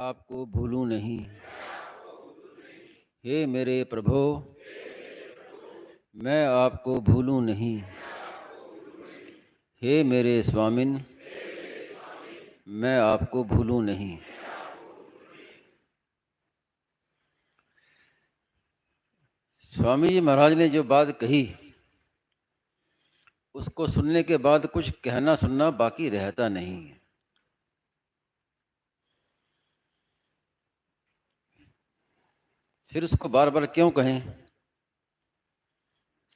आपको भूलूं नहीं। हे मेरे प्रभु, मैं आपको भूलूं नहीं। हे मेरे स्वामिन, मैं आपको भूलूं नहीं। स्वामी जी महाराज ने जो बात कही उसको सुनने के बाद कुछ कहना सुनना बाकी रहता नहीं है। फिर उसको बार बार क्यों कहें?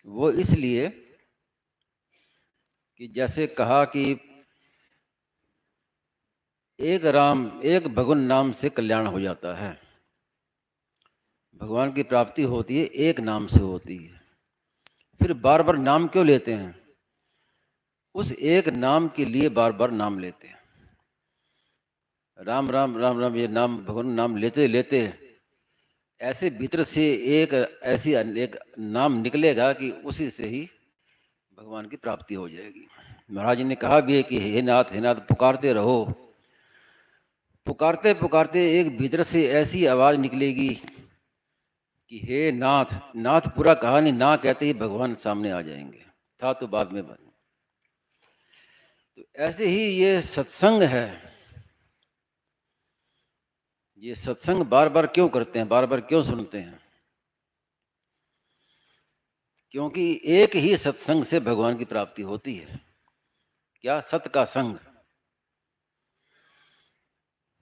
वो इसलिए कि जैसे कहा कि एक भगवान नाम से कल्याण हो जाता है। भगवान की प्राप्ति होती है एक नाम से होती है। फिर बार बार नाम क्यों लेते हैं? उस एक नाम के लिए बार बार नाम लेते हैं। राम राम राम राम ये नाम भगवान नाम लेते लेते ऐसे भीतर से एक नाम निकलेगा कि उसी से ही भगवान की प्राप्ति हो जाएगी। महाराज जी ने कहा भी है कि हे नाथ पुकारते रहो। पुकारते पुकारते एक भीतर से ऐसी आवाज निकलेगी कि हे नाथ। नाथ पूरा कहा नहीं, ना कहते ही भगवान सामने आ जाएंगे। था तो बाद में बन। तो ऐसे ही ये सत्संग है। ये सत्संग बार बार क्यों करते हैं, बार बार क्यों सुनते हैं? क्योंकि एक ही सत्संग से भगवान की प्राप्ति होती है। क्या? सत का संग।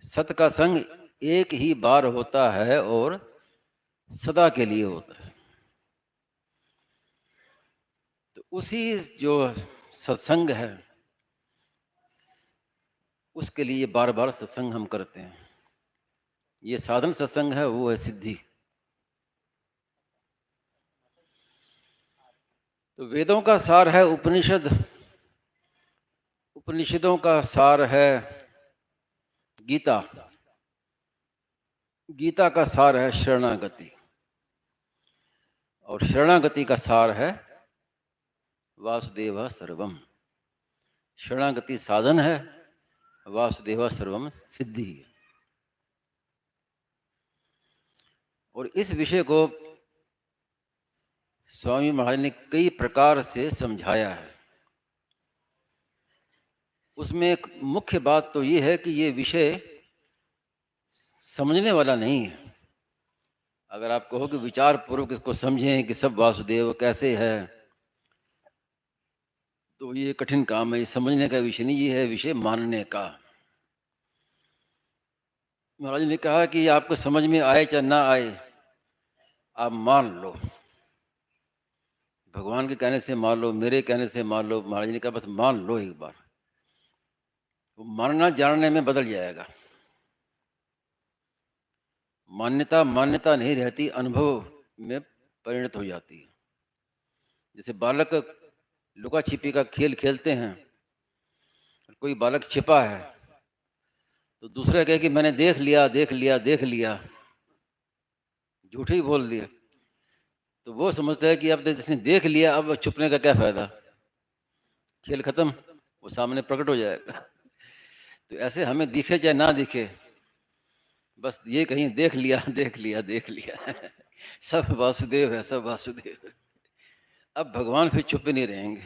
सत का संग एक ही बार होता है और सदा के लिए होता है। तो उसी जो सत्संग है उसके लिए बार बार सत्संग हम करते हैं। ये साधन सत्संग है, वो है सिद्धि। तो वेदों का सार है उपनिषद, उपनिषदों का सार है गीता, गीता का सार है शरणागति, और शरणागति का सार है वासुदेव सर्वम। शरणागति साधन है, वासुदेव सर्वम सिद्धि है। और इस विषय को स्वामी महाराज ने कई प्रकार से समझाया है। उसमें एक मुख्य बात तो ये है कि ये विषय समझने वाला नहीं है। अगर आप कहो कि विचार पूर्वक इसको समझें कि सब वासुदेव कैसे है, तो ये कठिन काम है। ये समझने का विषय नहीं, ये है विषय मानने का। महाराज ने कहा कि आपको समझ में आए चाहे ना आए, आप मान लो। भगवान के कहने से मान लो, मेरे कहने से मान लो। महाराज ने कहा बस मान लो एक बार। वो मानना जानने में बदल जाएगा। मान्यता मान्यता नहीं रहती, अनुभव में परिणत हो जाती है। जैसे बालक लुका छिपी का खेल खेलते हैं, कोई बालक छिपा है तो दूसरा कहे कि मैंने देख लिया देख लिया देख लिया, झूठ ही बोल दिया। तो वो समझता है कि अब जिसने देख लिया अब छुपने का क्या फायदा, खेल खत्म, वो सामने प्रकट हो जाएगा। तो ऐसे हमें दिखे चाहे ना दिखे, बस ये कहीं देख लिया देख लिया देख लिया सब वासुदेव है, सब वासुदेव है। अब भगवान फिर छुपे नहीं रहेंगे।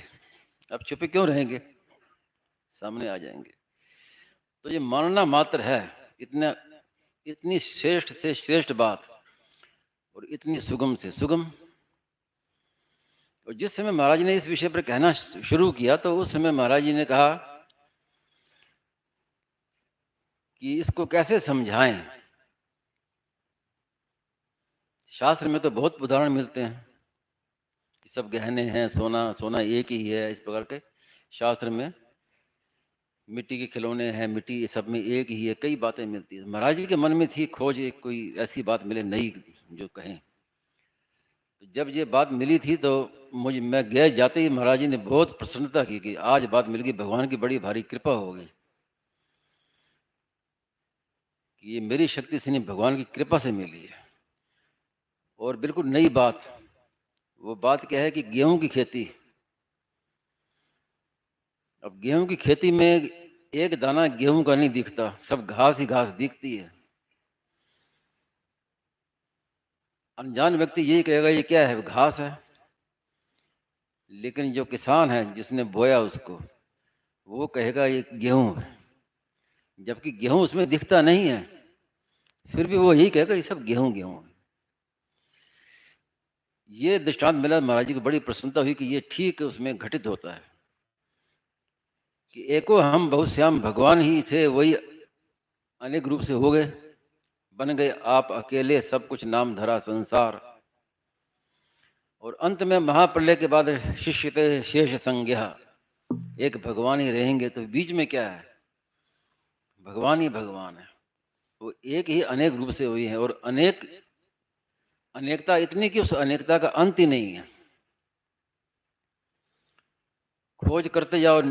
अब छुपे क्यों रहेंगे? सामने आ जाएंगे। तो ये मानना मात्र है। इतना इतनी श्रेष्ठ से श्रेष्ठ बात और इतनी सुगम से सुगम। और जिस समय महाराज ने इस विषय पर कहना शुरू किया तो उस समय महाराज जी ने कहा कि इसको कैसे समझाएं। शास्त्र में तो बहुत उदाहरण मिलते हैं कि सब गहने हैं, सोना सोना एक ही है, इस प्रकार के शास्त्र में। मिट्टी के खिलौने हैं, मिट्टी सब में एक ही है, कई बातें मिलती है। महाराज जी के मन में थी खोज, एक कोई ऐसी बात मिले नई जो कहें। तो जब ये बात मिली थी तो मैं गए जाते ही महाराज जी ने बहुत प्रसन्नता की कि आज बात मिल गई, भगवान की बड़ी भारी कृपा हो गई कि ये मेरी शक्ति से नहीं, भगवान की कृपा से मिली है। और बिल्कुल नई बात। वो बात क्या है कि गेहूं की खेती। अब गेहूं की खेती में एक दाना गेहूं का नहीं दिखता, सब घास ही घास दिखती है। अनजान व्यक्ति यही कहेगा ये क्या है, घास है। लेकिन जो किसान है जिसने बोया उसको, वो कहेगा ये गेहूं है, जबकि गेहूं उसमें दिखता नहीं है, फिर भी वो यही कहेगा ये सब गेहूं गेहूं है। ये दृष्टांत मिला, महाराज जी को बड़ी प्रसन्नता हुई कि ये ठीक उसमें घटित होता है कि एको हम बहुत श्याम भगवान ही थे, वही अनेक रूप से हो गए, बन गए आप अकेले सब कुछ नाम धरा संसार। और अंत में महाप्रलय के बाद शिष्य ते शेष संज्ञा, एक भगवान ही रहेंगे। तो बीच में क्या है, भगवान ही भगवान है, वो एक ही अनेक रूप से हुई है। और अनेक अनेकता इतनी कि उस अनेकता का अंत ही नहीं है। खोज करते जाओ,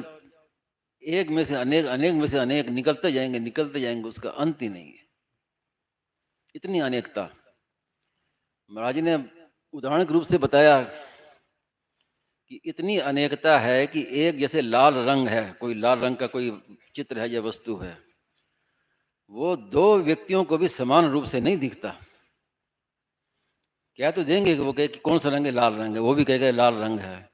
एक में से अनेक, अनेक में से अनेक निकलते जाएंगे, उसका अंत ही नहीं है। इतनी अनेकता महाराज जी ने उदाहरण के रूप से बताया कि इतनी अनेकता है कि एक जैसे लाल रंग है, कोई लाल रंग का कोई चित्र है या वस्तु है, वो दो व्यक्तियों को भी समान रूप से नहीं दिखता। क्या तो देंगे कि वो कहे कि कौन सा रंग है, लाल रंग है, वो भी कहेगा लाल रंग है,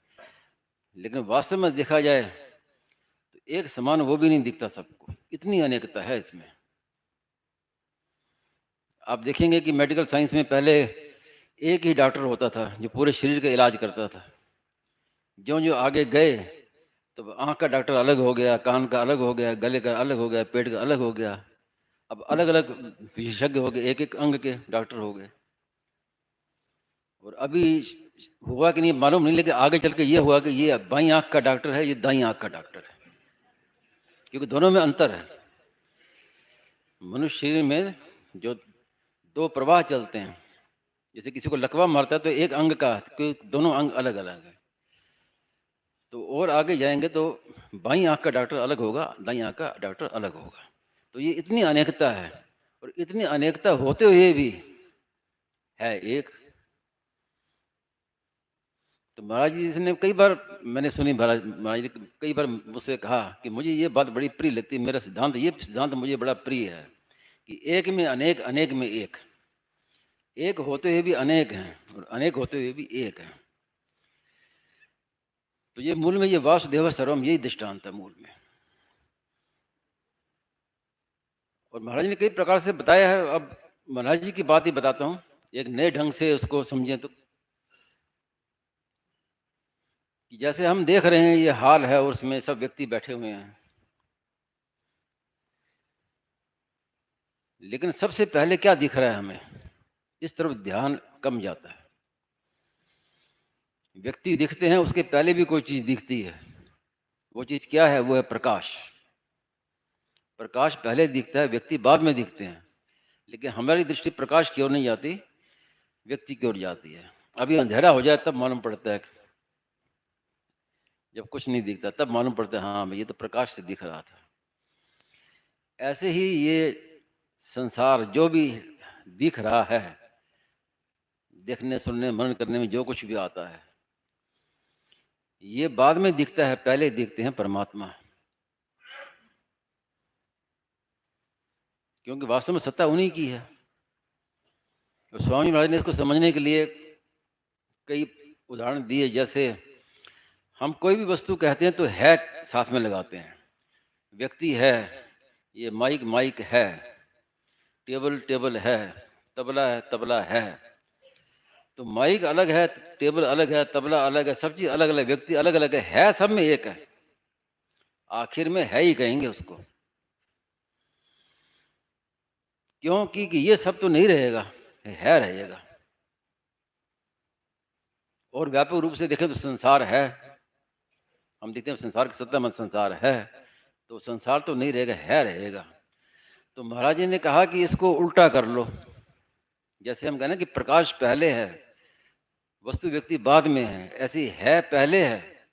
लेकिन वास्तव में देखा जाए तो एक समान वो भी नहीं दिखता सबको। इतनी अनेकता है इसमें। आप देखेंगे कि मेडिकल साइंस में पहले एक ही डॉक्टर होता था जो पूरे शरीर का इलाज करता था। जो जो आगे गए तो आँख का डॉक्टर अलग हो गया, कान का अलग हो गया, गले का अलग हो गया, पेट का अलग हो गया। अब अलग अलग विशेषज्ञ हो गए, एक एक अंग के डॉक्टर हो गए। और अभी हुआ कि नहीं मालूम नहीं, लेकिन आगे चल के ये हुआ कि ये बाईं आँख का डॉक्टर है, ये दाईं आँख का डॉक्टर है, क्योंकि दोनों में अंतर है। मनुष्य शरीर में जो दो प्रवाह चलते हैं, जैसे किसी को लकवा मारता है तो एक अंग का, क्योंकि दोनों अंग अलग अलग है। तो और आगे जाएंगे तो बाईं आँख का डॉक्टर अलग होगा, दाईं आँख का डॉक्टर अलग होगा। तो ये इतनी अनेकता है, और इतनी अनेकता होते हुए भी है एक। तो महाराज जी ने कई बार, मैंने सुनी महाराज जी ने कई बार मुझसे कहा कि मुझे ये बात बड़ी प्रिय लगती है, मेरा सिद्धांत, ये सिद्धांत मुझे बड़ा प्रिय है कि एक में अनेक, अनेक में एक, एक होते हुए भी अनेक हैं और अनेक होते हुए भी एक हैं। तो ये मूल में ये वासुदेव सर्वम, यही दृष्टांत है मूल में। और महाराज ने कई प्रकार से बताया है। अब महाराज जी की बात ही बताता हूँ, एक नए ढंग से उसको समझें तो। कि जैसे हम देख रहे हैं ये हाल है और उसमें सब व्यक्ति बैठे हुए हैं, लेकिन सबसे पहले क्या दिख रहा है हमें, इस तरफ ध्यान कम जाता है। व्यक्ति दिखते हैं, उसके पहले भी कोई चीज दिखती है। वो चीज क्या है, वो है प्रकाश। प्रकाश पहले दिखता है, व्यक्ति बाद में दिखते हैं। लेकिन हमारी दृष्टि प्रकाश की ओर नहीं जाती, व्यक्ति की ओर जाती है। अभी अंधेरा हो जाए तब मालूम पड़ता है, जब कुछ नहीं दिखता तब मालूम पड़ता है हाँ ये तो प्रकाश से दिख रहा था। ऐसे ही ये संसार जो भी दिख रहा है, देखने सुनने मनन करने में जो कुछ भी आता है, ये बाद में दिखता है, पहले दिखते हैं परमात्मा। क्योंकि वास्तव में सत्ता उन्हीं की है। और स्वामी महाराज ने इसको समझने के लिए कई उदाहरण दिए। जैसे हम कोई भी वस्तु कहते हैं तो है साथ में लगाते हैं। व्यक्ति है, ये माइक माइक है, टेबल टेबल है, तबला है तबला है। तो माइक अलग है, टेबल अलग है, तबला अलग है, सब चीज अलग अलग, व्यक्ति अलग अलग है सब में एक है। आखिर में है ही कहेंगे उसको, क्योंकि कि ये सब तो नहीं रहेगा, है रहेगा। और व्यापक रूप से देखें तो संसार है, हम देखते हैं संसार की सत्ता मत संसार है, तो संसार तो नहीं रहेगा, है रहेगा। तो महाराज जी ने कहा कि इसको उल्टा कर लो। जैसे हम कहना कि प्रकाश पहले है, वस्तु व्यक्ति बाद में है, ऐसी है पहले है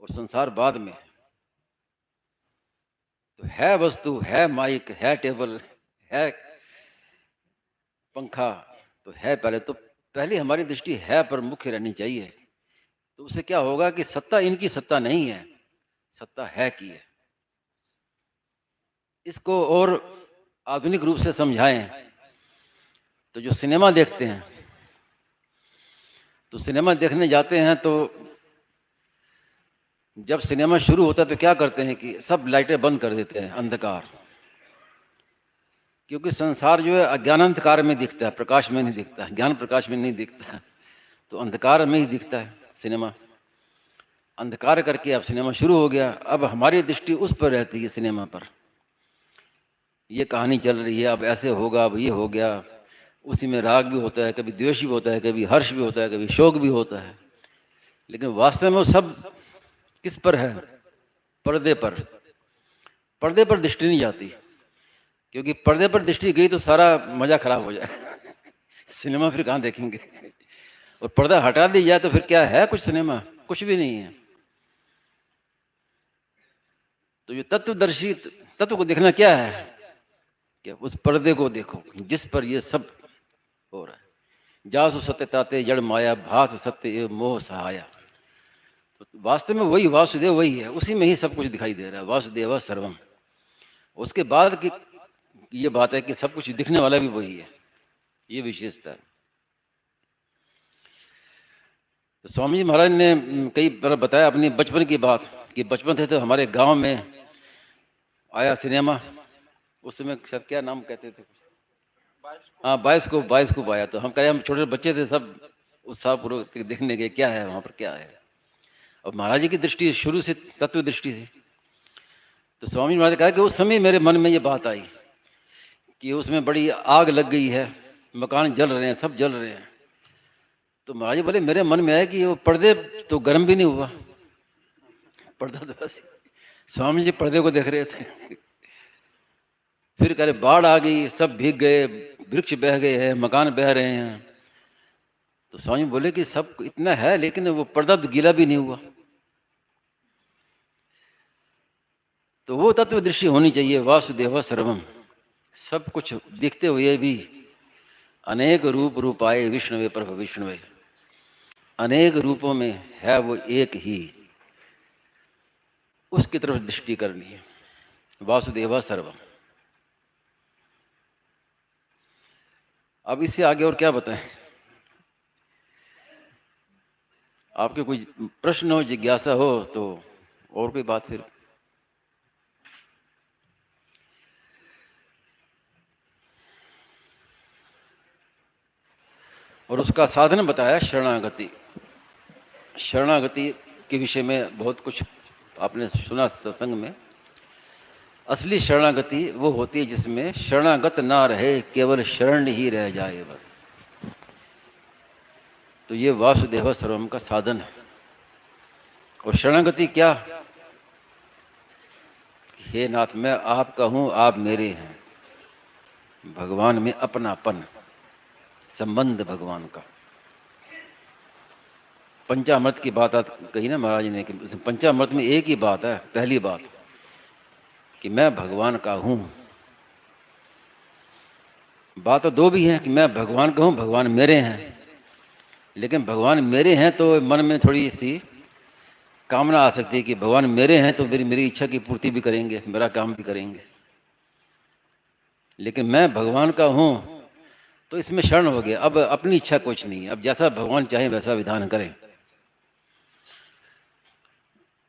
और संसार बाद में है। तो है वस्तु, है माइक, है टेबल, है पंखा, तो है पहले। तो पहले हमारी दृष्टि है पर मुख्य रहनी चाहिए। तो उससे क्या होगा कि सत्ता इनकी सत्ता नहीं है, सत्ता है की है। इसको और आधुनिक रूप से समझाएं तो जो सिनेमा देखते हैं, तो सिनेमा देखने जाते हैं तो जब सिनेमा शुरू होता है तो क्या करते हैं कि सब लाइटें बंद कर देते हैं, अंधकार, क्योंकि संसार जो है अज्ञान अंधकार में दिखता है, प्रकाश में नहीं दिखता है, ज्ञान प्रकाश में नहीं दिखता है, तो अंधकार में ही दिखता है सिनेमा। अंधकार करके अब सिनेमा शुरू हो गया, अब हमारी दृष्टि उस पर रहती है, सिनेमा पर। ये कहानी चल रही है, अब ऐसे होगा, अब ये हो गया, उसी में राग भी होता है, कभी द्वेष भी होता है, कभी हर्ष भी होता है, कभी शोक भी होता है, लेकिन वास्तव में वो सब किस पर है? पर्दे पर। पर्दे पर दृष्टि नहीं जाती, क्योंकि पर्दे पर दृष्टि गई तो सारा मजा खराब हो जाएगा। सिनेमा फिर कहाँ देखेंगे? और पर्दा हटा दी जाए तो फिर क्या है? कुछ सिनेमा कुछ भी नहीं है। तो ये तत्वदर्शी, तत्व को देखना क्या है? क्या उस पर्दे को देखो जिस पर ये सब हो रहा है। जासु सत्य ताते जड़ माया, भास सत्य एव मोह सहाया। तो वास्तव में वही वासुदेव वही है, उसी में ही सब कुछ दिखाई दे रहा है। वासुदेव सर्वम। उसके बाद की ये बात है कि सब कुछ दिखने वाला भी वही है, ये विशेषता है। तो स्वामी जी महाराज ने कई बार बताया अपनी बचपन की बात कि बचपन थे तो हमारे गांव में आया सिनेमा, उस समय शायद क्या नाम कहते थे, हाँ बाइस्कोप आया। तो हम कह रहे, हम छोटे बच्चे थे, सब उत्साहपूर्वक देखने गए क्या है वहाँ पर, क्या है। और महाराज जी की दृष्टि शुरू से तत्व दृष्टि थी। तो स्वामी महाराज ने कहा कि उस समय मेरे मन में ये बात आई कि उसमें बड़ी आग लग गई है, मकान जल रहे हैं, सब जल रहे हैं। तो महाराज जी बोले, मेरे मन में आया कि वो पर्दे तो गर्म भी नहीं हुआ, पर्दा तो ऐसे। स्वामी जी पर्दे को देख रहे थे। फिर कह रहे बाढ़ आ गई, सब भीग गए, वृक्ष बह गए हैं, मकान बह रहे हैं। तो स्वामी बोले कि सब इतना है, लेकिन वो पर्दा तो गीला भी नहीं हुआ। तो वो तत्व दृष्टि होनी चाहिए, वासुदेव सर्वम। सब कुछ दिखते हुए भी अनेक रूप रूपाए विष्णुवे प्रभु विष्णुवे, अनेक रूपों में है वो एक ही, उसकी तरफ दृष्टि करनी है। वासुदेव सर्वम। अब इससे आगे और क्या बताएं? आपके कोई प्रश्न हो, जिज्ञासा हो तो और कोई बात फिर। और उसका साधन बताया शरणागति। शरणागति के विषय में बहुत कुछ आपने सुना सत्संग में। असली शरणागति वो होती है जिसमें शरणागत ना रहे, केवल शरण ही रह जाए बस। तो ये वासुदेव सर्वम का साधन है। और शरणागति क्या? हे नाथ, मैं आपका हूं, आप मेरे हैं। भगवान में अपनापन, संबंध भगवान का। पंचामृत की बात कही ना महाराज ने कि पंचामृत में एक ही बात है, पहली बात कि मैं भगवान का हूं। बात तो दो भी है कि मैं भगवान का हूं, भगवान मेरे हैं। लेकिन भगवान मेरे हैं तो मन में थोड़ी सी कामना आ सकती है कि भगवान मेरे हैं तो मेरी इच्छा की पूर्ति भी करेंगे, मेरा काम भी करेंगे। लेकिन मैं भगवान का हूं तो इसमें शरण हो गया। अब अपनी इच्छा कुछ नहीं है, अब जैसा भगवान चाहे वैसा विधान करें।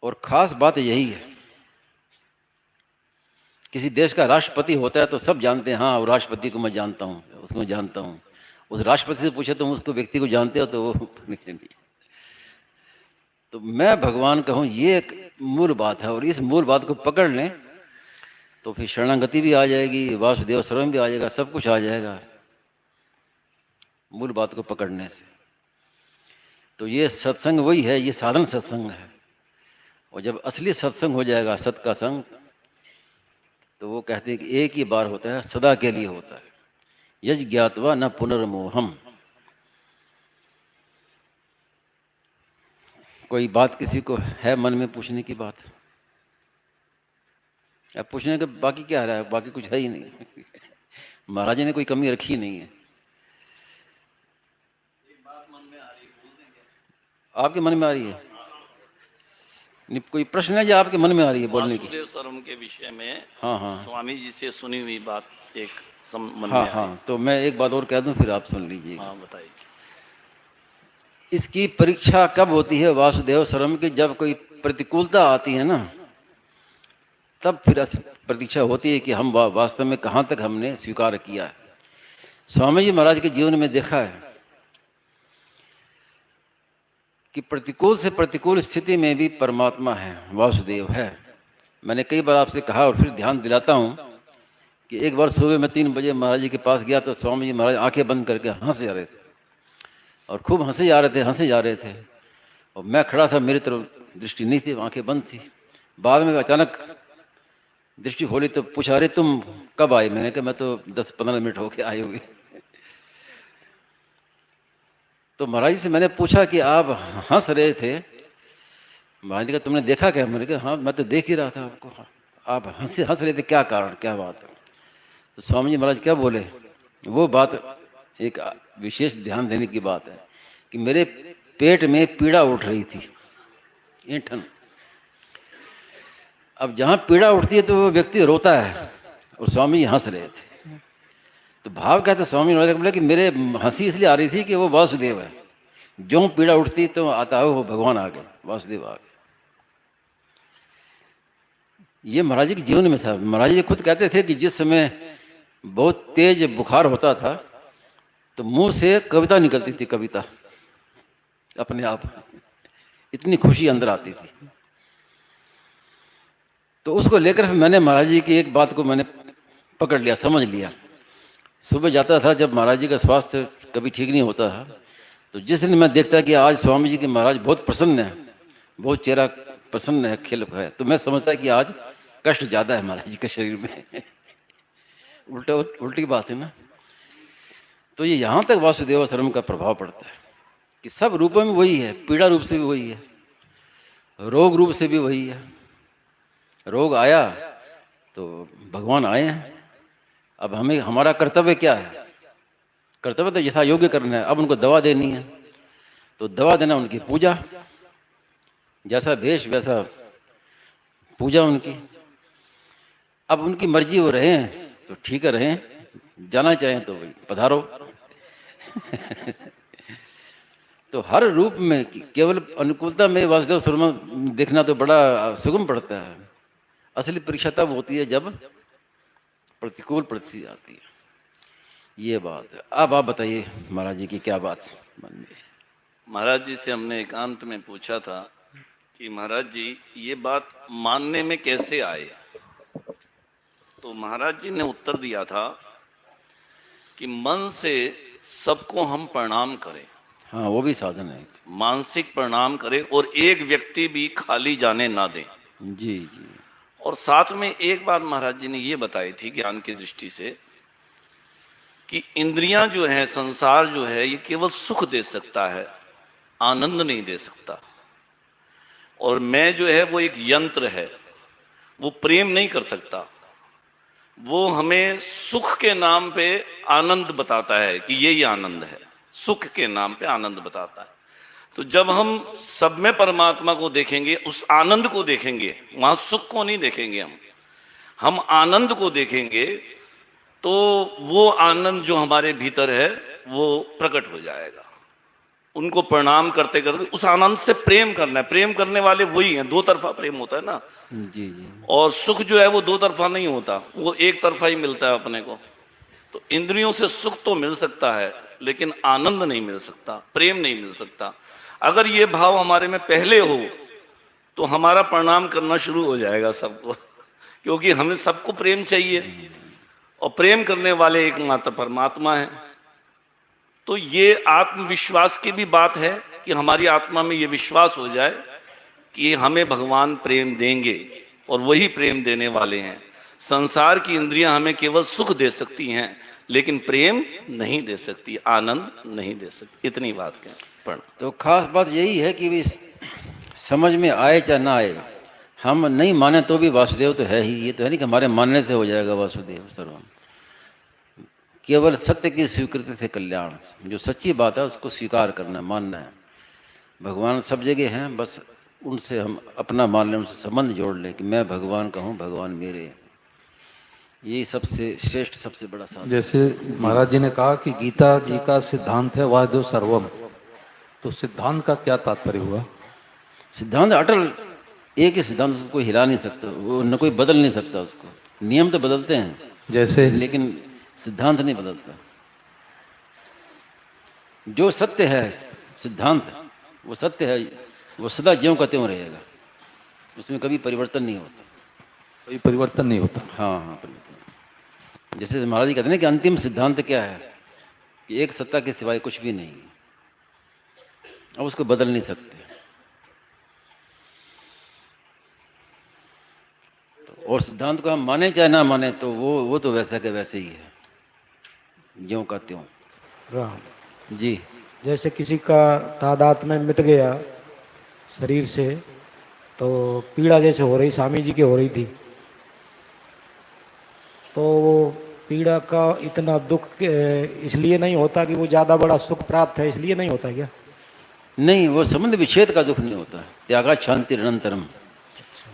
और खास बात यही है, किसी देश का राष्ट्रपति होता है तो सब जानते हैं, हाँ वो राष्ट्रपति को मैं जानता हूँ, उसको मैं जानता हूँ। उस राष्ट्रपति से पूछे तुम उसको व्यक्ति को जानते हो, तो वो नहीं। तो मैं भगवान का हूँ, ये एक मूल बात है। और इस मूल बात को पकड़ लें तो फिर शरणागति भी आ जाएगी, वासुदेव सर्वम भी आ जाएगा, सब कुछ आ जाएगा मूल बात को पकड़ने से। तो ये सत्संग वही है, ये साधन सत्संग है। और जब असली सत्संग हो जाएगा, सत का संग, तो वो कहते हैं कि एक ही बार होता है, सदा के लिए होता है। यज ज्ञातवा न पुनर्मोहम। कोई बात किसी को है मन में पूछने की बात? अब पूछने के बाकी क्या रहा है, बाकी कुछ है ही नहीं। महाराज ने कोई कमी रखी नहीं है। आपके मन में आ रही है? नहीं, कोई प्रश्न है जो आपके मन में आ रही है बोलने की? वासुदेव सर्वम के विषय में हाँ हाँ स्वामी जी से सुनी हुई बात एक मन हाँ में हाँ, तो मैं एक बात और कह दूं, फिर आप सुन लीजिए। हाँ बताइए। इसकी परीक्षा कब होती है वासुदेव सर्वम की? जब कोई प्रतिकूलता आती है ना, तब फिर प्रतीक्षा होती है कि हम वास्तव में कहाँ तक हमने स्वीकार किया है। स्वामी जी महाराज के जीवन में देखा है कि प्रतिकूल से प्रतिकूल स्थिति में भी परमात्मा है, वासुदेव है। मैंने कई बार आपसे कहा और फिर ध्यान दिलाता हूँ कि एक बार सुबह में 3 बजे महाराज जी के पास गया तो स्वामी जी महाराज आंखें बंद करके हंसे जा रहे थे और खूब हंसे जा रहे थे और मैं खड़ा था, मेरी तरफ दृष्टि नहीं थी, आंखें बंद थी। बाद में अचानक दृष्टि खोली तो पूछा, अरे तुम कब आए? मैंने कहा मैं तो 10-15 मिनट हो के आए हुए। तो महाराज जी से मैंने पूछा कि आप हंस रहे थे। महाराज जी का तुमने देखा क्या? मैंने कहा हाँ, मैं तो देख ही रहा था आपको। आप हंस रहे थे, क्या कारण, क्या बात है? तो स्वामी जी महाराज क्या बोले? वो बात एक विशेष ध्यान देने की बात है कि मेरे पेट में पीड़ा उठ रही थी, ऐंठन। अब जहाँ पीड़ा उठती है तो वो व्यक्ति रोता है और स्वामी जी हंस रहे थे। तो भाव क्या था? स्वामी महाराज बोले कि मेरे हंसी इसलिए आ रही थी कि वो वासुदेव है, जो पीड़ा उठती तो आता है वो भगवान आ गए, वासुदेव आ गए। ये महाराज जी के जीवन में था। महाराज जी खुद कहते थे कि जिस समय बहुत तेज बुखार होता था तो मुंह से कविता निकलती थी, कविता अपने आप, इतनी खुशी अंदर आती थी। तो उसको लेकर मैंने महाराज जी की एक बात को मैंने पकड़ लिया, समझ लिया। सुबह जाता था जब महाराज जी का स्वास्थ्य कभी ठीक नहीं होता था, तो जिस दिन मैं देखता कि आज स्वामी जी के महाराज बहुत प्रसन्न है, बहुत चेहरा प्रसन्न है, खिल है, तो मैं समझता कि आज कष्ट ज़्यादा है महाराज जी के शरीर में। उल्टी बात है ना। तो ये यहाँ तक वासुदेव सर्वम का प्रभाव पड़ता है कि सब रूपों में वही है, पीड़ा रूप से भी वही है, रोग रूप से भी वही है। रोग आया तो भगवान आए हैं। अब हमें हमारा कर्तव्य क्या है? कर्तव्य तो यथा योग्य करना है। अब उनको दवा देनी है तो दवा देना उनकी पूजा, जैसा भेष वैसा पूजा उनकी। अब उनकी मर्जी, वो रहें तो ठीक है, रहें, जाना चाहें तो भाई पधारो। तो हर रूप में केवल अनुकूलता में वासुदेव सर्वम देखना तो बड़ा सुगम पड़ता है। असली परीक्षा तब होती है जब प्रतिकूल परिस्थिति आती है। ये बात है। अब आप बताइए महाराज जी की क्या बात मन में? महाराज जी से हमने एकांत में पूछा था कि महाराज जी ये बात मानने में कैसे आए? तो महाराज जी ने उत्तर दिया था कि मन से सबको हम प्रणाम करें। हाँ, वो भी साधन है, मानसिक प्रणाम करें और एक व्यक्ति भी खाली जाने ना दें। जी जी। और साथ में एक बात महाराज जी ने ये बताई थी ज्ञान की दृष्टि से कि इंद्रियां जो है, संसार जो है, ये केवल सुख दे सकता है, आनंद नहीं दे सकता। और मैं जो है वो एक यंत्र है, वो प्रेम नहीं कर सकता। वो हमें सुख के नाम पे आनंद बताता है कि यही आनंद है, सुख के नाम पे आनंद बताता है। तो जब हम सब में परमात्मा को देखेंगे, उस आनंद को देखेंगे, वहां सुख को नहीं देखेंगे, हम आनंद को देखेंगे, तो वो आनंद जो हमारे भीतर है वो प्रकट हो जाएगा। उनको प्रणाम करते करते उस आनंद से प्रेम करना है। प्रेम करने वाले वही हैं, दो तरफा प्रेम होता है ना जी जी। और सुख जो है वो दो तरफा नहीं होता, वो एक तरफा ही मिलता है अपने को। तो इंद्रियों से सुख तो मिल सकता है लेकिन आनंद नहीं मिल सकता, प्रेम नहीं मिल सकता। अगर ये भाव हमारे में पहले हो तो हमारा प्रणाम करना शुरू हो जाएगा सबको, क्योंकि हमें सबको प्रेम चाहिए और प्रेम करने वाले एकमात्र परमात्मा है। तो ये आत्मविश्वास की भी बात है कि हमारी आत्मा में ये विश्वास हो जाए कि हमें भगवान प्रेम देंगे और वही प्रेम देने वाले हैं। संसार की इंद्रियां हमें केवल सुख दे सकती हैं लेकिन प्रेम नहीं दे सकती, आनंद नहीं दे सकती। इतनी बात कह पढ़। तो खास बात यही है कि समझ में आए चाहे ना आए, हम नहीं माने तो भी वासुदेव तो है ही। ये तो है नहीं कि हमारे मानने से हो जाएगा वासुदेव सर्वम। केवल सत्य की स्वीकृति से कल्याण, जो सच्ची बात है उसको स्वीकार करना, मानना है। भगवान सब जगह हैं, बस उनसे हम अपना मान लें, उनसे संबंध जोड़ लें कि मैं भगवान का हूँ, भगवान मेरे हैं। यही सबसे श्रेष्ठ, सबसे बड़ा साधन। जैसे महाराज जी ने कहा कि गीता जी का सिद्धांत है वासुदेव सर्वम, तो सिद्धांत का क्या तात्पर्य हुआ? सिद्धांत अटल, एक ही सिद्धांत, उसको कोई हिला नहीं सकता, वो न कोई बदल नहीं सकता उसको। नियम तो बदलते हैं जैसे लेकिन सिद्धांत नहीं बदलता। जो सत्य है सिद्धांत, वो सत्य है, वो सदा ज्यों का त्यों रहेगा, उसमें कभी परिवर्तन नहीं होता। कोई परिवर्तन नहीं होता। हाँ हाँ, परिवर्तन। जैसे महाराज जी कहते हैं ना कि अंतिम सिद्धांत क्या है, कि एक सत्ता के सिवाय कुछ भी नहीं, अब उसको बदल नहीं सकते। और सिद्धांत को हम माने चाहे ना माने, तो वो तो वैसा के वैसे ही है, ज्यों का त्यों। राम जी। जैसे किसी का तादाद में मिट गया शरीर से, तो पीड़ा जैसे हो रही स्वामी जी की हो रही थी, तो वो पीड़ा का इतना दुख इसलिए नहीं होता कि वो ज़्यादा बड़ा सुख प्राप्त है, इसलिए नहीं होता क्या? नहीं, वो संबंध विच्छेद का दुख नहीं होता। त्यागा शांति निरंतरम,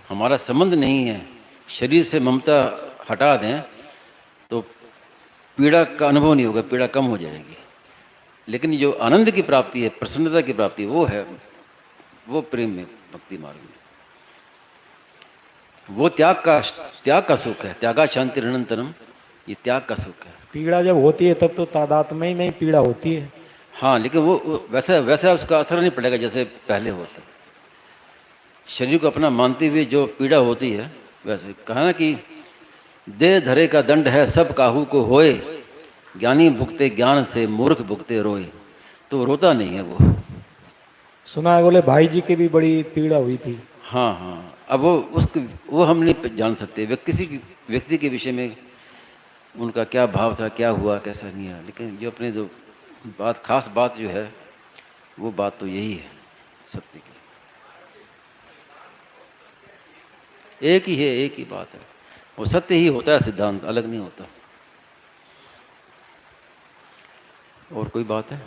हमारा संबंध नहीं है। शरीर से ममता हटा दें तो पीड़ा का अनुभव नहीं होगा, पीड़ा कम हो जाएगी। लेकिन जो आनंद की प्राप्ति है, प्रसन्नता की प्राप्ति, वो है, वो प्रेम में, भक्ति मार्ग में, वो त्याग का सुख है। त्यागा शांति निरंतरम, ये त्याग का सुख है। पीड़ा जब होती है तब तो तादात्म्य में ही पीड़ा होती है। हाँ, लेकिन वो वैसा उसका असर नहीं पड़ेगा जैसे पहले होता। शरीर को अपना मानते हुए जो पीड़ा होती है, वैसे कहा ना कि दे धरे का दंड है सब काहू को होए, ज्ञानी भुगते ज्ञान से मूर्ख भुगते रोए, तो रोता नहीं है वो। सुना है बोले भाई जी की भी बड़ी पीड़ा हुई थी। हाँ हाँ, अब वो हम नहीं जान सकते किसी व्यक्ति के विषय में उनका क्या भाव था, क्या हुआ, कैसा नहीं है। लेकिन जो अपने जो बात, खास बात जो है, वो बात तो यही है सत्य की। एक ही है, एक ही बात है, वो सत्य ही होता है, सिद्धांत अलग नहीं होता। और कोई बात है?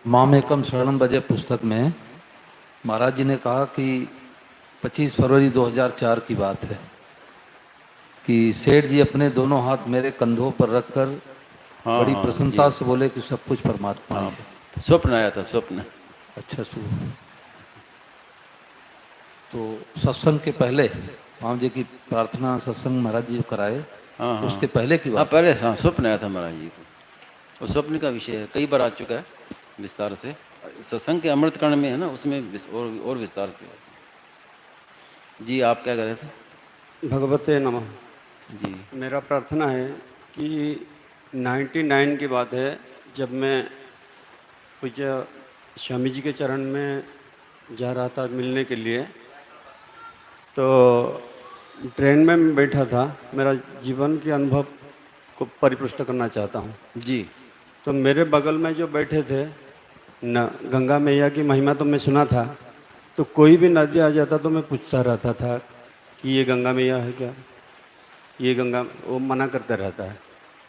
मामेकम शरणम भजे पुस्तक में महाराज जी ने कहा कि 25 फरवरी 2004 की बात है कि सेठ जी अपने दोनों हाथ मेरे कंधों पर रखकर हाँ, बड़ी हाँ, प्रसन्नता जी। से बोले कि सब कुछ परमात्मा ही है। स्वप्न आया था, स्वप्न। अच्छा तो सत्संग के पहले माम जी की प्रार्थना सत्संग महाराज जी कराए, हाँ हाँ, उसके पहले की हाँ बात। पहले, हाँ स्वप्न आया था महाराज जी को। और स्वप्न का विषय है, कई बार आ चुका है विस्तार से। सत्संग के अमृत कांड में है ना, उसमें और विस्तार से। जी, आप क्या कह रहे थे? भगवते नमः। जी। मेरा प्रार्थना है कि 99 की बात है, जब मैं पूज्य स्वामी जी के चरण में जा रहा था मिलने के लिए, तो ट्रेन में मैं बैठा था। मेरा जीवन के अनुभव को परिपुष्ट करना चाहता हूँ। जी। तो मेरे बगल में जो बैठे थे न, गंगा मैया की महिमा तो मैं सुना था, तो कोई भी नदी आ जाता तो मैं पूछता रहता था कि ये गंगा मैया है क्या, ये गंगा, वो मना करता रहता है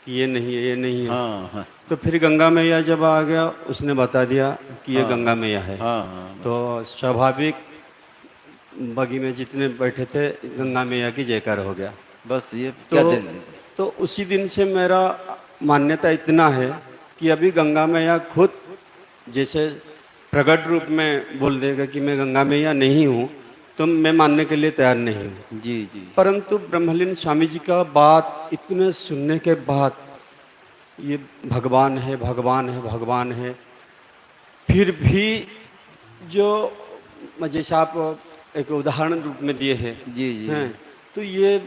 कि ये नहीं है, ये नहीं है। हाँ हाँ, तो फिर गंगा मैया जब आ गया, उसने बता दिया कि ये हाँ, गंगा मैया है। हाँ हाँ, तो स्वाभाविक बगी में जितने बैठे थे, गंगा मैया की जयकार हो गया। बस ये क्या तो उसी दिन से मेरा मान्यता इतना है कि अभी गंगा मैया खुद जैसे प्रकट रूप में बोल देगा कि मैं गंगा मैया नहीं हूँ, तो मैं मानने के लिए तैयार नहीं हूँ। जी जी। परंतु ब्रह्मलीन स्वामी जी का बात इतने सुनने के बाद, ये भगवान है, भगवान है, भगवान है, फिर भी जो जैसे आप एक उदाहरण रूप में दिए हैं, जी जी, हैं, तो ये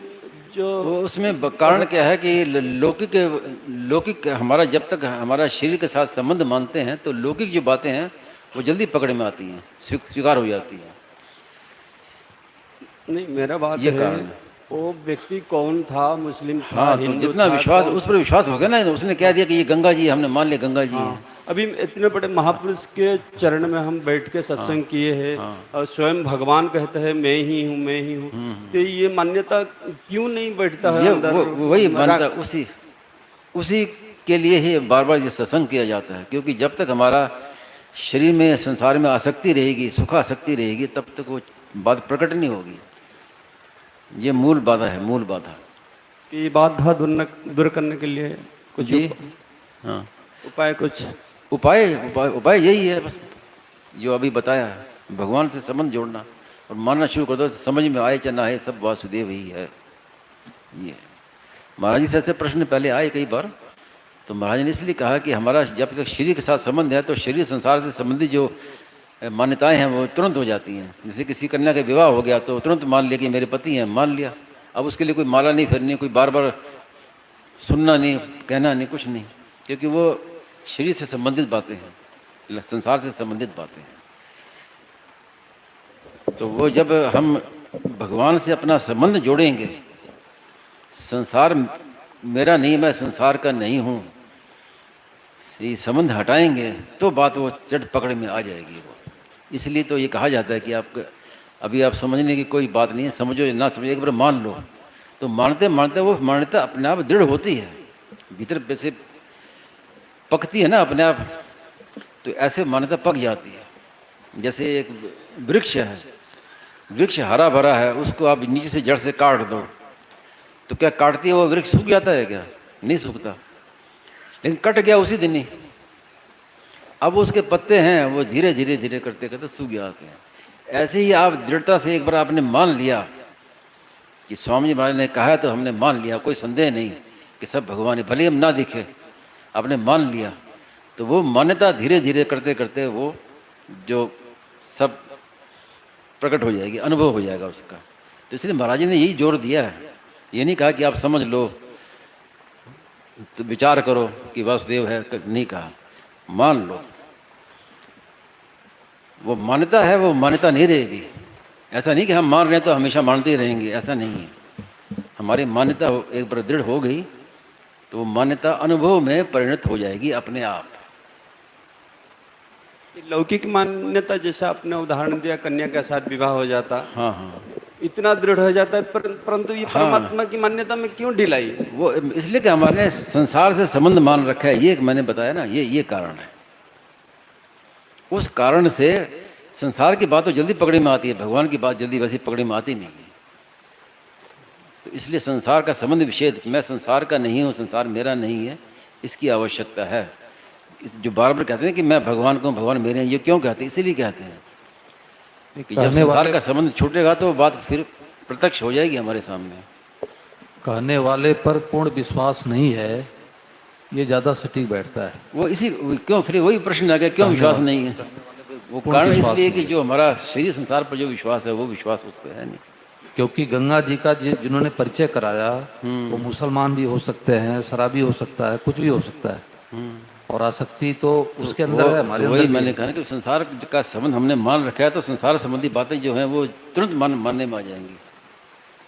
जो उसमें कारण क्या है कि लौकिक हमारा, जब तक हमारा शरीर के साथ संबंध मानते हैं तो लौकिक जो बातें हैं वो जल्दी पकड़ में आती हैं, स्वीकार हो जाती हैं। नहीं, मेरा बात ये है कारण है। वो व्यक्ति कौन था, मुस्लिम था, हाँ, तो हिंदू जितना था, विश्वास, कौन उस पर विश्वास हो गया ना, उसने कह दिया कि ये गंगा जी, हमने मान लिया गंगा जी हाँ, हैं। अभी इतने बड़े महापुरुष के चरण में हम बैठ के सत्संग किए हैं, और स्वयं भगवान कहते हैं मैं ही हूँ, मैं ही हूँ। तो ये मान्यता क्यों नहीं बैठता है ये अंदर? वही मानता, उसी के लिए ही बार बार ये सत्संग किया जाता है, क्योंकि जब तक हमारा शरीर में, संसार में आसक्ति रहेगी, सुखासक्ति रहेगी, तब तक वो बात प्रकट नहीं होगी। ये मूल बाधा है, मूल बाधा। कि बाधा दूर करने के लिए कुछ जी हाँ, उपाय कुछ? उपाय यही है बस, जो अभी बताया है, भगवान से संबंध जोड़ना और मानना शुरू कर दो, समझ में आए चाहे ना आए, सब वासुदेव ही है। ये महाराज जी से ऐसे प्रश्न पहले आए कई बार, तो महाराज ने इसलिए कहा कि हमारा जब तक शरीर के साथ संबंध है तो शरीर संसार से संबंधित जो मान्यताएं हैं वो तुरंत हो जाती हैं। जैसे किसी कन्या का विवाह हो गया तो तुरंत मान लिया कि मेरे पति हैं, मान लिया। अब उसके लिए कोई माला नहीं फेरनी, कोई बार बार सुनना नहीं, कहना नहीं, कुछ नहीं, क्योंकि वो शरीर से संबंधित बातें हैं, संसार से संबंधित बातें हैं। तो वो जब हम भगवान से अपना संबंध जोड़ेंगे, संसार मेरा नहीं, मैं संसार का नहीं हूँ, ये संबंध हटाएंगे तो बात वो चट पकड़ में आ जाएगी। वो इसलिए तो ये कहा जाता है कि आप अभी आप समझने की कोई बात नहीं है, समझो या ना समझो, एक बार मान लो। तो मानते मानते वो मान्यता अपने आप दृढ़ होती है, भीतर वैसे पकती है ना अपने आप, तो ऐसे मान्यता पक जाती है। जैसे एक वृक्ष है, वृक्ष हरा भरा है, उसको आप नीचे से जड़ से काट दो तो क्या काटती है वो वृक्ष सूख जाता है क्या? नहीं सूखता, लेकिन कट गया उसी दिन ही। अब उसके पत्ते हैं वो धीरे धीरे धीरे करते करते सूख जाते हैं। ऐसे ही आप दृढ़ता से एक बार आपने मान लिया कि स्वामी जी महाराज ने कहा है तो हमने मान लिया, कोई संदेह नहीं कि सब भगवान है, भले हम ना दिखे, आपने मान लिया, तो वो मान्यता धीरे धीरे करते करते वो जो सब प्रकट हो जाएगी, अनुभव हो जाएगा उसका। तो इसलिए महाराज जी ने यही जोर दिया है, ये नहीं कहा कि आप समझ लो तो विचार करो कि वासुदेव है, नहीं कहा, मान लो। वो मान्यता है, वो मान्यता नहीं रहेगी। ऐसा नहीं कि हम मान रहे हैं तो हमेशा मानते ही रहेंगे, ऐसा नहीं है। हमारी मान्यता एक बार दृढ़ हो गई तो वो मान्यता अनुभव में परिणत हो जाएगी अपने आप। लौकिक मान्यता जैसा आपने उदाहरण दिया, कन्या के साथ विवाह हो जाता, हाँ हाँ, इतना दृढ़ हो जाता है, परंतु ये परमात्मा की मान्यता में क्यों ढिलाई? वो इसलिए कि हमारे संसार से संबंध मान रखा है, ये मैंने बताया ना, ये कारण है। उस कारण से संसार की बात तो जल्दी पकड़ी में आती है, भगवान की बात जल्दी वैसी पकड़ी में आती नहीं है। तो इसलिए संसार का संबंध विषेद, मैं संसार का नहीं हूँ, संसार मेरा नहीं है, इसकी आवश्यकता है। जो बार बार कहते हैं कि मैं भगवान को, भगवान मेरे हैं, ये क्यों कहते हैं? इसीलिए कहते हैं कि जब संसार का संबंध छूटेगा तो बात फिर प्रत्यक्ष हो जाएगी हमारे सामने। कहने वाले पर पूर्ण विश्वास नहीं है, ये ज़्यादा सटीक बैठता है। वो इसी क्यों फिर वही प्रश्न आ गया, क्यों विश्वास नहीं है? वो कारण इसलिए कि जो हमारा शरीर संसार पर जो विश्वास है वो विश्वास उस पर है नहीं। क्योंकि गंगा जी का जिन्होंने परिचय कराया वो मुसलमान भी हो सकते हैं, शराबी हो सकता है, कुछ भी हो सकता है, और आसक्ति तो उसके अंदर है, हमारे अंदर। वही मैंने कहा कि संसार का संबंध हमने मान रखा है तो संसार संबंधी बातें जो हैं वो तुरंत मानने में आ जाएंगी,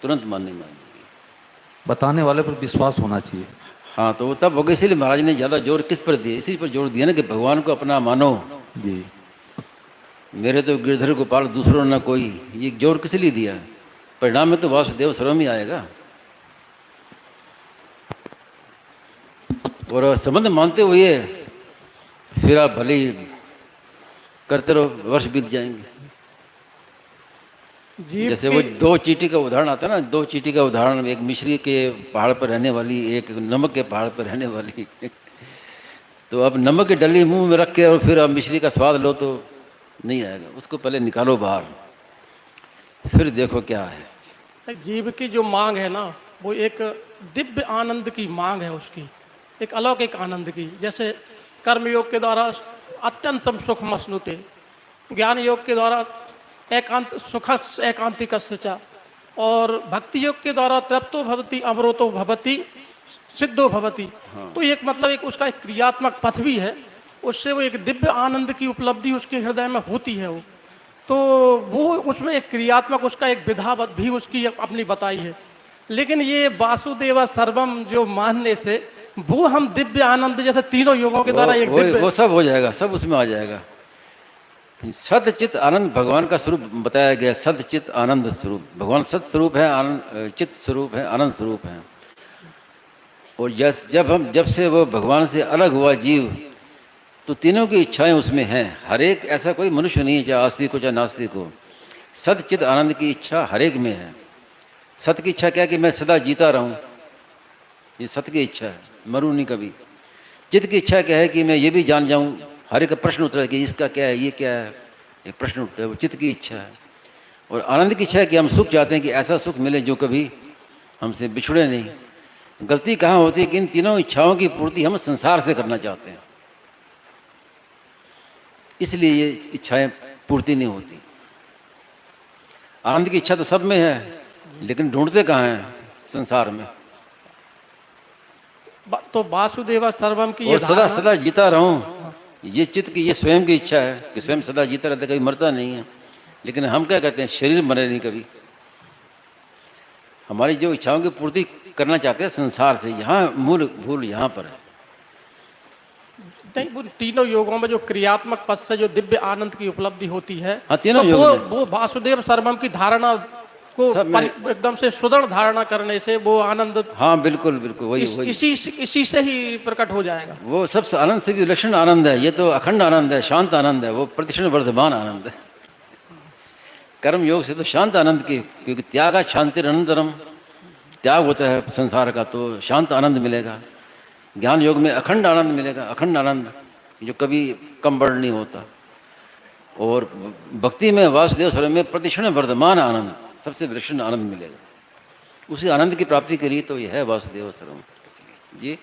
तुरंत मानने में आ जाएंगी। बताने वाले पर विश्वास होना चाहिए। हाँ, तो वो तब होगा। इसीलिए महाराज ने ज़्यादा जोर किस पर दिया? इसी पर जोर दिया ना कि भगवान को अपना मानो जी। मेरे तो गिरधर गोपाल दूसरों ना कोई, ये जोर किस लिए दिया? परिणाम में तो वासुदेव सर्वम ही आएगा। और संबंध मानते हुए फिर आप भले ही करते रहो, वर्ष बीत जाएंगे। जैसे वो दो चींटी का उदाहरण आता है ना, दो चींटी का उदाहरण, एक मिश्री के पहाड़ पर रहने वाली, एक नमक के पहाड़ पर रहने वाली। तो अब नमक की डली मुंह में रख के और फिर अब मिश्री का स्वाद लो तो नहीं आएगा, उसको पहले निकालो बाहर, फिर देखो क्या है। जीव की जो मांग है ना, वो एक दिव्य आनंद की मांग है, उसकी एक अलौकिक आनंद की। जैसे कर्मयोग के द्वारा अत्यंतम सुख मसनुते, ज्ञान योग के द्वारा एकांत सुख एकांतिक सचा, और भक्ति योग के द्वारा तृप्तो भवति अमृतो भवति सिद्धो भवति। तो एक मतलब एक उसका एक क्रियात्मक पथ भी है, उससे वो एक दिव्य आनंद की उपलब्धि उसके हृदय में होती है। वो तो वो उसमें एक क्रियात्मक उसका एक विधा भी उसकी अपनी बताई है। लेकिन ये वासुदेव सर्वम जो मानने से वो हम दिव्य आनंद जैसे तीनों योगों के द्वारा एक दिव्य, वो सब हो जाएगा, सब उसमें आ जाएगा। सत चित आनंद भगवान का स्वरूप बताया गया, सत चित आनंद स्वरूप। भगवान सत स्वरूप है, आनंद चित स्वरूप है, आनंद स्वरूप है। और जब से वो भगवान से अलग हुआ जीव, तो तीनों की इच्छाएं उसमें हैं। हर एक ऐसा कोई मनुष्य नहीं है, चाहे आस्तिक हो चाहे नास्तिक हो, सत चित आनंद की इच्छा हर एक में है। सत की इच्छा क्या कि मैं सदा जीता रहूं, ये सत्य की इच्छा है, मरूं नहीं कभी। चित्त की इच्छा क्या है कि मैं ये भी जान जाऊं, हर एक प्रश्न उठता है कि इसका क्या है, ये क्या है, ये प्रश्न उठता है, वो चित्त की इच्छा है। और आनंद की इच्छा है कि हम सुख चाहते हैं कि ऐसा सुख मिले जो कभी हमसे बिछड़े नहीं। गलती कहाँ होती है कि इन तीनों इच्छाओं की पूर्ति हम संसार से करना चाहते हैं, इसलिए ये इच्छाएं पूर्ति नहीं होती। आनंद की इच्छा तो सब में है, लेकिन ढूंढते कहाँ हैं संसार में। तो वासुदेव सर्वम की ये और सदा धारणा- सदा जीता रहूं, ये चित्त की ये स्वयं की इच्छा है कि स्वयं सदा जीता रहता, कभी मरता नहीं है। लेकिन हम क्या कहते हैं, शरीर मरे नहीं कभी। हमारी जो इच्छाओं की पूर्ति करना चाहते हैं संसार से, यहाँ मूल भूल यहाँ पर है। नहीं, वो तीनों योगों में जो क्रियात्मक पद से जो दिव्य आनंद की उपलब्धि होती है, हाँ, तीनों तो योगों में। वो वासुदेव सर्वम की धारणा को सब में- एकदम से सुदृढ़ धारणा करने से वो आनंद हाँ बिल्कुल बिल्कुल, वही वही। इसी से ही प्रकट हो जाएगा। वो सबसे आनंद से भी विलक्षण आनंद है। ये तो अखंड आनंद है, शांत आनंद है, वो प्रतिक्षण वर्धमान आनंद है। कर्म योग से तो शांत आनंद की, क्योंकि त्यागा शांति अनंतरम, त्याग होता है संसार का, तो शांत आनंद मिलेगा। ज्ञान योग में अखंड आनंद मिलेगा, अखंड आनंद जो कभी कम बढ़ नहीं होता। और भक्ति में वासुदेव सर्वम में प्रतिक्षण वर्धमान आनंद, सबसे विलक्षण आनंद मिलेगा। उसी आनंद की प्राप्ति के लिए तो यह है वासुदेव सर्वम जी।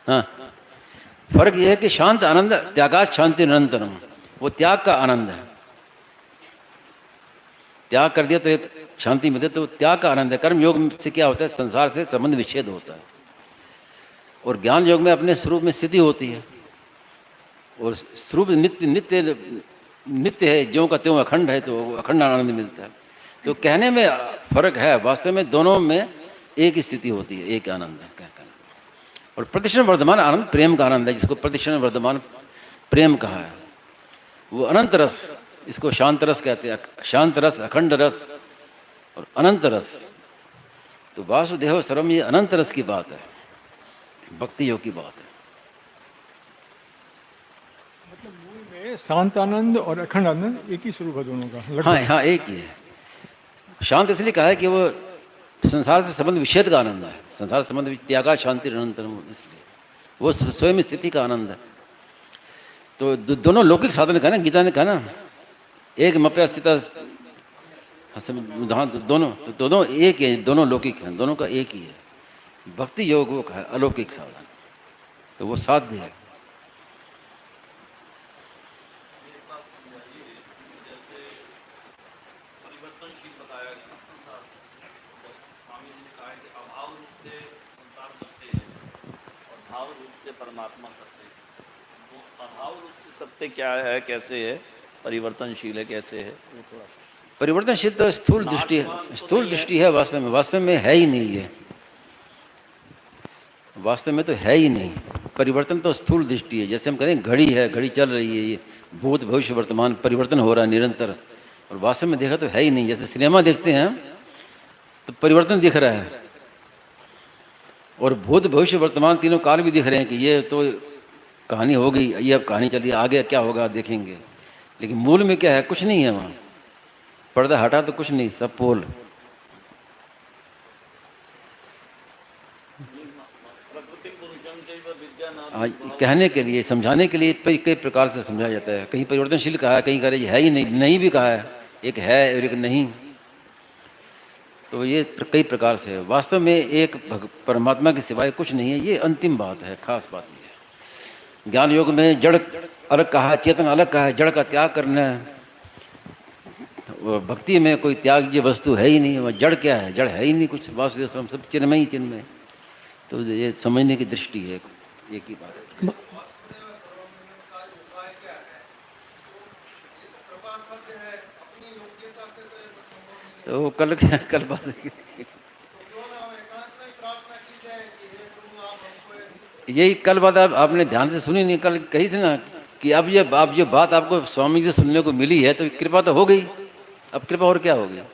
हाँ, फर्क यह है कि शांत आनंद त्यागात शांति निरंतरम, वो त्याग का आनंद है। त्याग कर दिया तो एक शांति मिलती है, तो त्याग का आनंद है। कर्म योग से क्या होता है, संसार से संबंध विच्छेद होता है। और ज्ञान योग में अपने स्वरूप में स्थिति होती है, और स्वरूप नित्य नित्य नित्य है, ज्यों का त्यों अखंड है, तो अखंड आनंद मिलता है। तो कहने में फर्क है, वास्तव में दोनों में एक ही स्थिति होती है, एक आनंद है। और प्रतिक्षण वर्धमान आनंद प्रेम का आनंद है, जिसको प्रतिक्षण वर्धमान प्रेम कहा है। वो अनंत रस, इसको शांत रस कहते हैं, शांत रस, अखंड रस और अनंत रस। तो वासुदेव सर्वम ये अनंत रस की बात है, भक्ति योग की बात है। शांत आनंद और अखंड आनंद एक ही स्वरूप है दोनों का लगभग। हाँ हाँ, एक ही है। शांत इसलिए कहा है कि वो संसार से संबंध विच्छेद का आनंद है, संसार संबंध त्यागा शांति अनंतरम, इसलिए वो स्वयं स्थिति का आनंद है। तो दोनों लौकिक साधन का ना, गीता ने कहा ना, एक मप्या स्थिता, दोनों एक है, दोनों लौकिक हैं, दोनों का एक ही है। भक्ति योग वो है अलौकिक साधन, तो वो साध्य है। परमात्मा सत्य, वो अभाव रूप से सत्य क्या है, कैसे है, परिवर्तनशील है, कैसे है, वो थोड़ा परिवर्तनशील तो स्थूल दृष्टि है, स्थूल दृष्टि है। वास्तव में है ही नहीं, है वास्तव में तो है ही नहीं। परिवर्तन तो स्थूल दृष्टि है। जैसे हम कहें घड़ी है, घड़ी चल रही है, ये भूत भविष्य वर्तमान परिवर्तन हो रहा है निरंतर, और वास्तव में देखा तो है ही नहीं। जैसे सिनेमा देखते हैं तो परिवर्तन दिख रहा है, और भूत भविष्य वर्तमान तीनों काल भी दिख रहे हैं कि ये तो कहानी हो गई, ये अब कहानी चली, आगे क्या होगा देखेंगे। लेकिन मूल में क्या है, कुछ नहीं है वहाँ। पर्दा हटा तो कुछ नहीं, सब पोल। कहने के लिए, समझाने के लिए कई प्रकार से समझाया जाता है। कहीं परिवर्तनशील कहा है, कहीं कह रहे है ही नहीं, नहीं भी कहा है, एक है और एक नहीं। तो ये कई प्रकार से है। वास्तव में एक परमात्मा के सिवाय कुछ नहीं है, ये अंतिम बात है, खास बात ये है। ज्ञान योग में जड़ अलग कहा है, चेतन अलग कहा है, जड़ का त्याग करना है। भक्ति में कोई त्याज्य वस्तु है ही नहीं, वह जड़ क्या है, जड़ है ही नहीं कुछ। वासुदेव सब चिन्मय ही चिन्मय। तो ये समझने की दृष्टि है, एक ही बात है। तो कल बात यही कल बात आपने ध्यान से सुनी नहीं, कल कही थी ना कि अब ये बात आपको स्वामी जी सुनने को मिली है, तो कृपा तो हो गई। अब कृपा और क्या हो गया।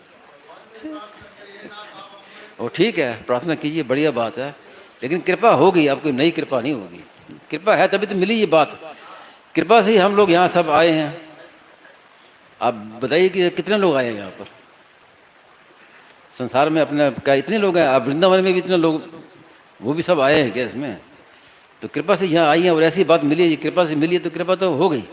और ठीक है, प्रार्थना कीजिए, बढ़िया बात है, लेकिन कृपा होगी, अब कोई नई कृपा नहीं होगी। कृपा है तभी तो मिली ये बात। कृपा से ही हम लोग यहाँ सब आए हैं। आप बताइए कि कितने लोग आए हैं यहाँ पर। संसार में अपने क्या इतने लोग हैं, अब वृंदावन में भी इतने लोग, वो भी सब आए हैं क्या इसमें? तो कृपा से यहाँ आई है और ऐसी बात मिली है, कृपा से मिली है तो कृपा तो हो गई।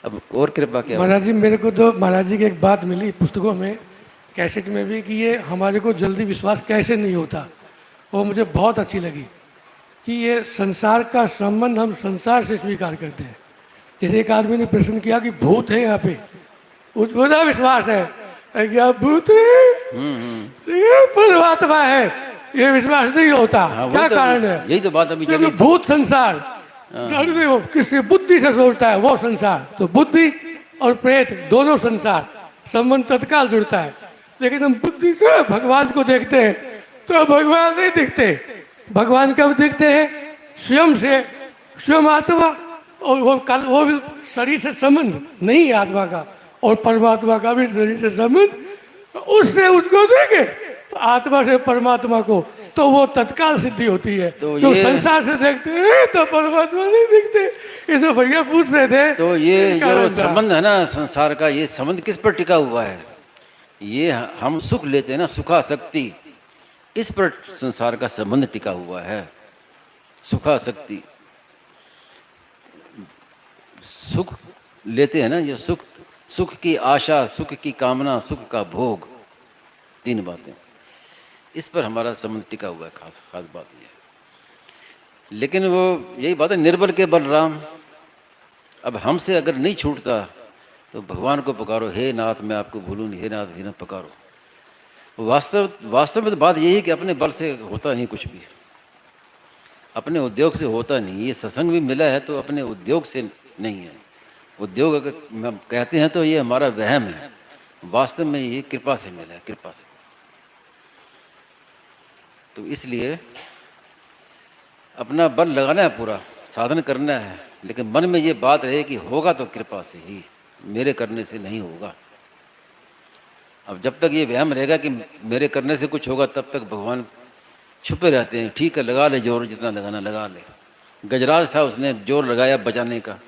अब और कृपा क्या? महाराज जी, मेरे को तो महाराज जी की एक बात मिली पुस्तकों में, कैसेट में भी, कि ये हमारे को जल्दी विश्वास कैसे नहीं होता, वो मुझे बहुत अच्छी लगी कि ये संसार का संबंध हम संसार से स्वीकार करते हैं। जैसे एक आदमी ने प्रश्न किया कि भूत है यहाँ पे, उसको ना विश्वास है, क्या भूत है, ये परमात्मा है, ये विश्वास नहीं होता। क्या कारण है? यही तो बात अभी चली। भूत संसार जानते हो, किसी बुद्धि से सोचता है वो संसार, तो बुद्धि और प्रेत दोनों संसार, संबंध तत्काल जुड़ता है। लेकिन हम बुद्धि से भगवान को देखते हैं तो भगवान नहीं दिखते। भगवान कब दिखते हैं? स्वयं से, स्वयं आत्मा, और वो भी शरीर से संबंध नहीं है आत्मा का, और परमात्मा का भी शरीर से संबंध, उससे उसको देखे आत्मा से परमात्मा को, तो वो तत्काल सिद्धि होती है। तो जो संसार से देखते हैं तो परमात्मा नहीं दिखते, इसे भैया पूछ रहे थे। तो ये जो संबंध है ना संसार का, ये संबंध किस पर टिका हुआ है? ये हम सुख लेते हैं ना, सुखासक्ति, इस पर संसार का संबंध टिका हुआ है। सुखासक्ति, सुख लेते हैं ना, जो सुख, सुख की आशा, सुख की कामना, सुख का भोग, तीन बातें, इस पर हमारा संबंध टिका हुआ है। खास खास बात यह है। लेकिन वो यही बात है, निर्बल के बलराम। अब हमसे अगर नहीं छूटता तो भगवान को पुकारो, हे नाथ मैं आपको भूलूं नहीं, हे नाथ भी ना पुकारो। वास्तव में तो बात यही है कि अपने बल से होता नहीं कुछ भी, अपने उद्योग से होता नहीं। ये सत्संग भी मिला है तो अपने उद्योग से नहीं है। उद्योग अगर हम कहते हैं तो ये हमारा वहम है, वास्तव में ये कृपा से मिला है, कृपा से। तो इसलिए अपना बल लगाना है, पूरा साधन करना है, लेकिन मन में ये बात रहे कि होगा तो कृपा से ही, मेरे करने से नहीं होगा। अब जब तक ये वहम रहेगा कि मेरे करने से कुछ होगा, तब तक भगवान छुपे रहते हैं। ठीक है, लगा ले जोर, जितना लगाना लगा ले। गजराज था, उसने जोर लगाया बचाने का,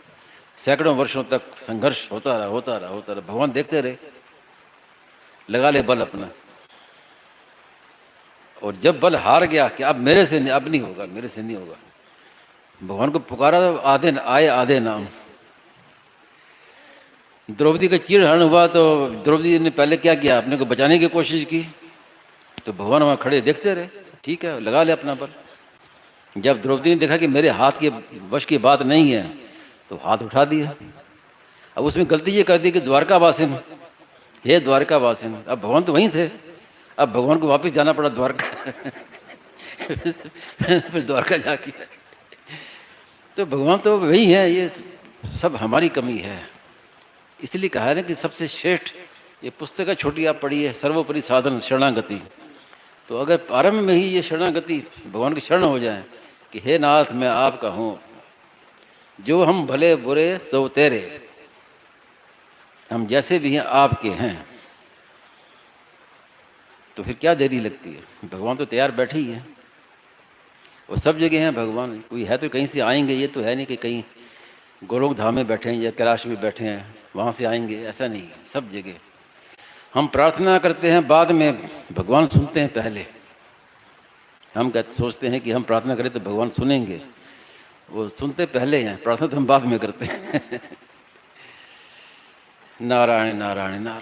सैकड़ों वर्षों तक संघर्ष होता रहा, होता रहा, होता रहा। भगवान देखते रहे, लगा ले बल अपना। और जब बल हार गया कि अब मेरे से अब नहीं होगा, मेरे से नहीं होगा, भगवान को पुकारा, आधे आए आधे नाम। द्रौपदी का चीरहरण हुआ तो द्रौपदी ने पहले क्या किया, अपने को बचाने की कोशिश की, तो भगवान वहाँ खड़े देखते रहे। ठीक है, लगा ले अपना बल। जब द्रौपदी ने देखा कि मेरे हाथ के वश की बात नहीं है, तो हाथ उठा दिया। अब उसमें गलती ये कर दी कि द्वारका वासिन, हे द्वारका वासिन। अब भगवान तो वहीं थे, अब भगवान को वापस जाना पड़ा द्वारका फिर द्वारका जाके, तो भगवान तो वही है। ये सब हमारी कमी है। इसलिए कहा है ना कि सबसे श्रेष्ठ ये पुस्तक है, छोटी आप पढ़िए, सर्वोपरि साधन शरणागति। तो अगर प्रारंभ में ही ये शरणागति भगवान की शरण हो जाए कि हे नाथ मैं आपका हूँ, जो हम भले बुरे सो तेरे, हम जैसे भी हैं आपके हैं, तो फिर क्या देरी लगती है? भगवान तो तैयार बैठे ही हैं, वो सब जगह हैं भगवान। कोई है तो कहीं से आएंगे, ये तो है नहीं कि कहीं गोलोक धाम में बैठे हैं या कैलाश में बैठे हैं वहाँ से आएंगे, ऐसा नहीं है। सब जगह हम प्रार्थना करते हैं, बाद में भगवान सुनते हैं पहले। हम सोचते हैं कि हम प्रार्थना करें तो भगवान सुनेंगे, वो सुनते पहले हैं, प्रार्थना तो हम बाद में करते हैं। नारायण नारायण नारायण।